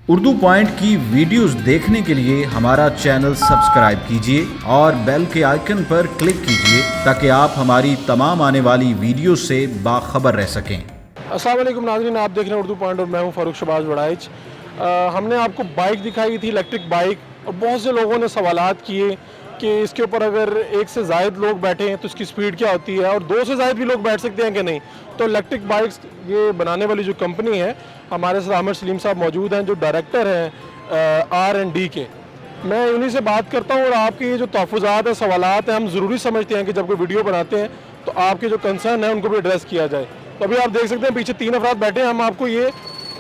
Urdu point की videos देखने के लिए हमारा चैनल सब्सक्राइब कीजिए और बेल के आइकन पर क्लिक कीजिए ताकि आप हमारी तमाम आने वाली वीडियो से बाखबर रह सकें। अस्सलाम वालेकुम नाज़रीन, आप देख रहे हैं उर्दू पॉइंट और मैं हूं फ़ारूक शबाज वड़ाइच। हमने आपको बाइक दिखाई थी, इलेक्ट्रिक बाइक, और बहुत से लोगों ने सवालात किए कि इसके ऊपर अगर एक से ज़ायद लोग बैठे हैं तो इसकी स्पीड क्या होती है और दो से ज़ायद भी लोग बैठ सकते हैं कि नहीं। तो इलेक्ट्रिक बाइक्स ये बनाने वाली जो कंपनी है, हमारे साथ आमिर सलीम साहब मौजूद हैं जो डायरेक्टर हैं R&D के। मैं उन्हीं से बात करता हूँ और आपके ये जो तहफ़्फ़ुज़ात है, सवालात हैं, हम ज़रूरी समझते हैं कि जब कोई वीडियो बनाते हैं तो आपके जो कंसर्न है उनको भी एड्रेस किया जाए। तो अभी आप देख सकते हैं पीछे 3 अफराद बैठे हैं। हम आपको ये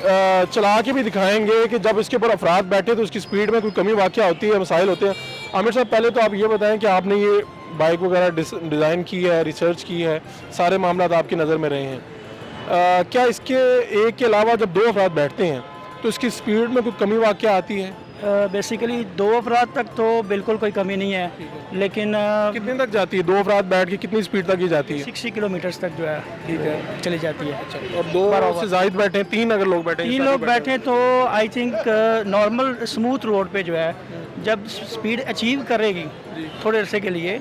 चला के भी दिखाएंगे कि जब इसके ऊपर अफराद बैठे तो उसकी स्पीड में कोई कमी वाक़या होती है, मसाइल होते हैं। आमिर साहब, पहले तो आप ये बताएं कि आपने ये बाइक वगैरह डिज़ाइन की है, रिसर्च की है, सारे मामला आपकी नज़र में रहे हैं। क्या इसके एक के अलावा जब 2 अफराद बैठते हैं तो इसकी स्पीड में कोई कमी वाक़या आती है? बेसिकली 2 अफराद तक तो बिल्कुल कोई कमी नहीं है, लेकिन कितने तक जाती है 2 अफराद बैठ के, कितनी स्पीड तक ये जाती है? 60 किलोमीटर तक जो है ठीक है, चली जाती है। और 2 से ज़ायद बैठे हैं, 3 अगर लोग बैठे हैं, 3 लोग बैठे तो I think normal smooth road पे जो है जब स्पीड अचीव करेगी थोड़े अरसे के लिए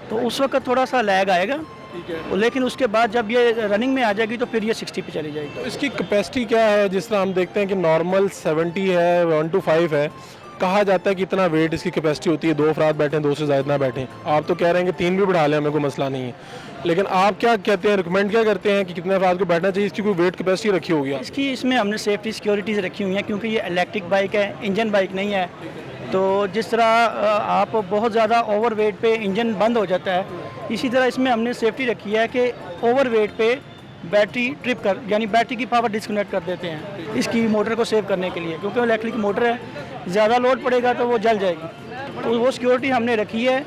तो उस वक्त थोड़ा सा लैग आएगा, ठीक है। लेकिन उसके बाद जब ये रनिंग में आ जाएगी तो फिर ये 60 पे चली जाएगी। तो इसकी कैपेसिटी क्या है? जिस तरह हम देखते हैं कि नॉर्मल 70 है, 1 to 5 है, कहा जाता है कि इतना वेट इसकी कैपेसिटी होती है, 2 अफराद बैठें, 2 से ज़्यादा ना बैठें। आप तो कह रहे हैं कि 3 भी बढ़ा लें, हमें कोई मसला नहीं है, लेकिन आप क्या कहते हैं, रिकमेंड क्या करते हैं कि कितने अफराद को बैठना चाहिए? इसकी कोई वेट कैपेसिटी रखी होगी? इसकी इसमें हमने सेफ्टी सिक्योरिटीज़ रखी हुई हैं क्योंकि ये इलेक्ट्रिक बाइक है, इंजन बाइक नहीं है। तो जिस तरह आप बहुत ज़्यादा ओवर वेट पे इंजन बंद हो जाता है, इसी तरह इसमें हमने सेफ्टी रखी है कि ओवर वेट पे बैटरी ट्रिप कर यानी बैटरी की पावर डिस्कनेक्ट कर देते हैं इसकी मोटर को सेव करने के लिए, क्योंकि वो इलेक्ट्रिक मोटर है, ज़्यादा लोड पड़ेगा तो वो जल जाएगी। तो वो सिक्योरिटी हमने रखी है।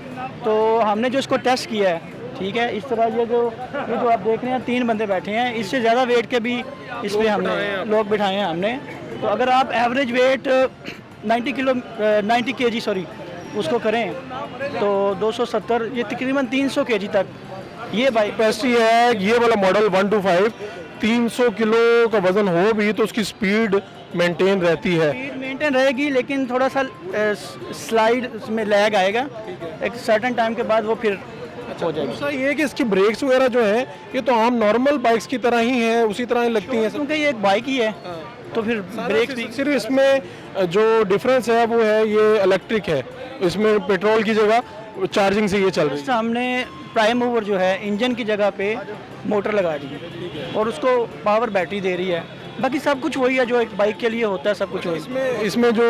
तो हमने जो इसको टेस्ट किया है, ठीक है, इस तरह ये जो आप देख रहे हैं 3 बंदे बैठे हैं, इससे ज़्यादा वेट के भी इस पर हमने लोग बिठाए हैं हमने। तो अगर आप एवरेज वेट 90 kg सॉरी उसको करें तो 270, ये तकरीबन 300 kg तक ये बाइक कैपेसिटी है। ये वाला मॉडल 1 to 5 300 किलो का वजन हो भी तो उसकी स्पीड मेंटेन रहती है। स्पीड मेंटेन रहेगी, लेकिन थोड़ा सा स्लाइड में लैग आएगा, एक सर्टेन टाइम के बाद वो फिर हो जाएगी। दूसरा ये है कि इसकी ब्रेक्स वगैरह जो है ये तो आम नॉर्मल बाइक्स की तरह ही है, उसी तरह ही लगती हैं, क्योंकि ये एक बाइक ही है तो फिर ब्रेक भी। सिर्फ इसमें जो डिफरेंस है वो है ये इलेक्ट्रिक है, इसमें पेट्रोल की जगह चार्जिंग से ये चल रही है। हमने प्राइम मूवर जो है इंजन की जगह पे मोटर लगा दी है और उसको पावर बैटरी दे रही है। बाकी सब कुछ वही है जो एक बाइक के लिए होता है, सब कुछ वही। इसमें जो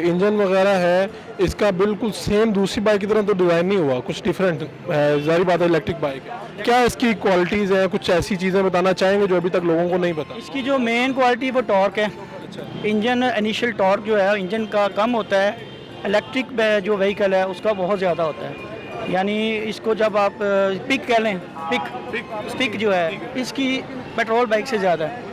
इंजन वगैरह है इसका बिल्कुल सेम दूसरी बाइक की तरह तो डिज़ाइन नहीं हुआ, कुछ डिफरेंट है, ज़ाहिर बात है इलेक्ट्रिक बाइक है। क्या इसकी क्वालिटीज़ हैं, कुछ ऐसी चीज़ें बताना चाहेंगे जो अभी तक लोगों को नहीं पता? इसकी जो मेन क्वालिटी वो टॉर्क है। इंजन इनिशियल टॉर्क जो है इंजन का कम होता है, इलेक्ट्रिक जो व्हीकल है उसका बहुत ज़्यादा होता है। यानी इसको जब आप पिक कह लें, पिक जो है इसकी पेट्रोल बाइक से ज़्यादा है।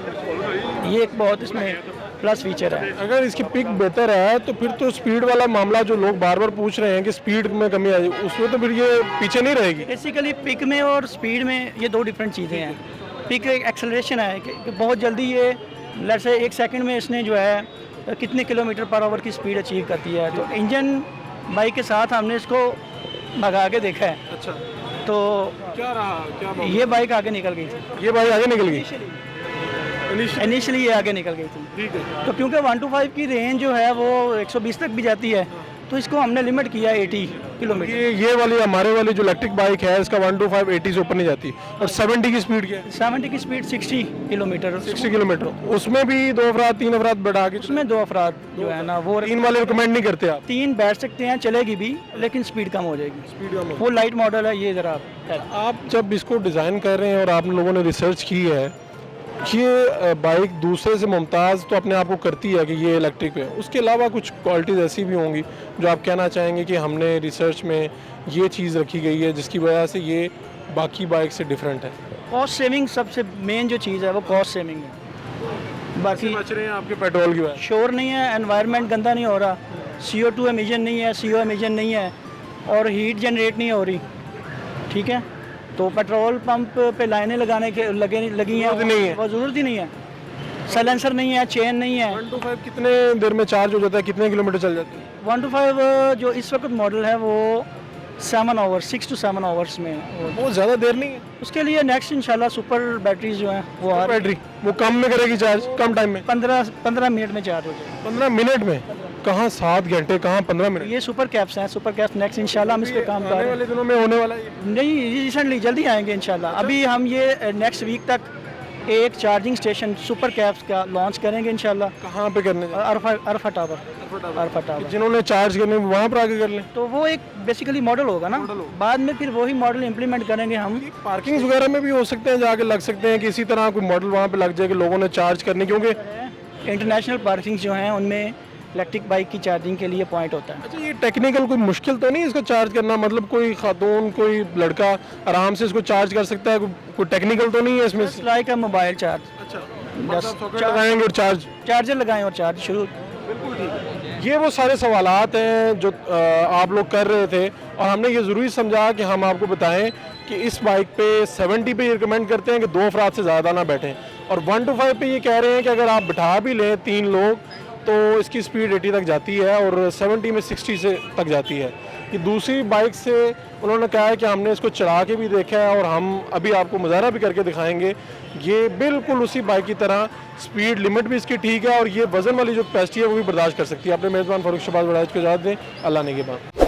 ये एक बहुत इसमें प्लस फीचर है। अगर इसकी पिक बेहतर है तो फिर तो स्पीड वाला मामला जो लोग बार बार पूछ रहे हैं कि स्पीड में कमी आ जाए, उसमें तो फिर ये पीछे नहीं रहेगी। बेसिकली पिक में और स्पीड में ये 2 डिफरेंट चीज़ें हैं। पिक एक एक्सेलरेशन है कि बहुत जल्दी ये लेट्स से 1 सेकंड में इसने जो है कितने किलोमीटर पर आवर की स्पीड अचीव करती है। तो इंजन बाइक के साथ हमने इसको भगा के देखा है। अच्छा, तो क्या रहा, क्या ये बाइक आगे निकल गई थी। ये बाइक आगे निकल गई इनिशियली ये आगे निकल गई थी। ठीक है। तो क्योंकि 1 to 5 की रेंज जो है वो 120 तक भी जाती है, तो इसको हमने लिमिट किया 80 किलोमीटर। ये वाली हमारे वाली जो इलेक्ट्रिक बाइक है इसका 1 to 5 80 से ऊपर नहीं जाती। और 70 की स्पीड क्या है? 70 की स्पीड 60 किलोमीटर। 60 किलोमीटर। उसमें भी 2 अफराद 3 अफराद बढ़ा के उसमें 2 अफराद जो है ना वो 3 वाले रिकमेंड नहीं करते आप? 3 बैठ सकते हैं, चलेगी भी, लेकिन स्पीड कम हो जाएगी। स्पीड कम वो लाइट मॉडल है ये ज़रा। आप जब इसको डिज़ाइन कर रहे हैं और आप लोगों ने रिसर्च की है, ये बाइक दूसरे से मुमताज़ तो अपने आप को करती है कि ये इलेक्ट्रिक है, उसके अलावा कुछ क्वालिटीज़ ऐसी भी होंगी जो आप कहना चाहेंगे कि हमने रिसर्च में ये चीज़ रखी गई है जिसकी वजह से ये बाकी बाइक से डिफरेंट है? कॉस्ट सेविंग सबसे मेन जो चीज़ है वो कॉस्ट सेविंग है। बाकी बच रहे हैं आपके पेट्रोल की वजह। शोर नहीं है, एनवायरनमेंट गंदा नहीं हो रहा, CO2 एमिशन नहीं है, CO एमिशन नहीं है, और हीट जनरेट नहीं हो रही। ठीक है, तो पेट्रोल पंप पे लाइनें लगाने के लगी हैं, नहीं है, वो ज़रूरत ही नहीं है। साइलेंसर नहीं है, चेन नहीं है। 1 to 5 कितने देर में चार्ज हो जाता है, कितने किलोमीटर चल जाती है? 1 to 5 जो इस वक्त मॉडल है वो 7 आवर्स, 6 to 7 आवर्स में। बहुत ज़्यादा देर नहीं है। उसके लिए नेक्स्ट इंशाल्लाह सुपर बैटरीज जो हैं वो आ रही बैटरी वो कम में करेगी चार्ज, कम टाइम में? 15 मिनट में चार्ज हो जाएगी। 15 मिनट में? कहाँ 7 घंटे, कहाँ 15 मिनट? ये सुपर कैप्स हैं, सुपर कैप्स नेक्स्ट इंशाल्लाह हम इस पे काम कर आने रहे वाले दिनों में होने वाला है ये? हैं। नहीं, रिसेंटली जल्दी आएंगे इंशाल्लाह। अभी हम ये नेक्स्ट वीक तक एक चार्जिंग स्टेशन सुपर कैप्स का लॉन्च करेंगे इंशाल्लाह। कहाँ पे करने जा रहे अरफा टावर। हैं? जिन्होंने चार्ज करने वहाँ पर आके कर लें? तो वो एक बेसिकली मॉडल होगा ना, बाद में फिर वही मॉडल इम्प्लीमेंट करेंगे हम। पार्किंग वगैरह में भी हो सकते हैं, जाके लग सकते हैं कि इसी तरह कोई मॉडल वहाँ पे लग जाए कि लोगों ने चार्ज करने, क्योंकि इंटरनेशनल पार्किंग जो हैं उनमें इलेक्ट्रिक बाइक की चार्जिंग के लिए पॉइंट होता है। अच्छा ये टेक्निकल कोई मुश्किल तो नहीं इसको चार्ज करना, मतलब कोई खातून कोई लड़का आराम से इसको चार्ज कर सकता है, कोई टेक्निकल तो नहीं है इसमें? लाइक है मोबाइल चार्ज, अच्छा बस सॉकेट लगाएंगे और चार्ज? चार्जर लगाएं और चार्ज शुरू। ये वो सारे सवालात हैं जो आप लोग कर रहे थे, और हमने ये ज़रूरी समझा कि हम आपको बताएं कि इस बाइक पे 70 पे ये रिकमेंड करते हैं कि 2 अफराद से ज़्यादा ना बैठें, और 1 to 5 पे ये कह रहे हैं कि अगर आप बिठा भी लें 3 लोग तो इसकी स्पीड 80 तक जाती है, और 70 में 60 से तक जाती है। कि दूसरी बाइक से उन्होंने कहा है कि हमने इसको चला के भी देखा है, और हम अभी आपको मुज़ाहरा भी करके दिखाएंगे। ये बिल्कुल उसी बाइक की तरह स्पीड लिमिट भी इसकी ठीक है, और ये वज़न वाली जो कैपेसिटी है वो भी बर्दाश्त कर सकती है। अपने मेज़बान फ़ारूक शहबाज बड़ाइच को इजाज़त दें। अल्लाह ने के बाद।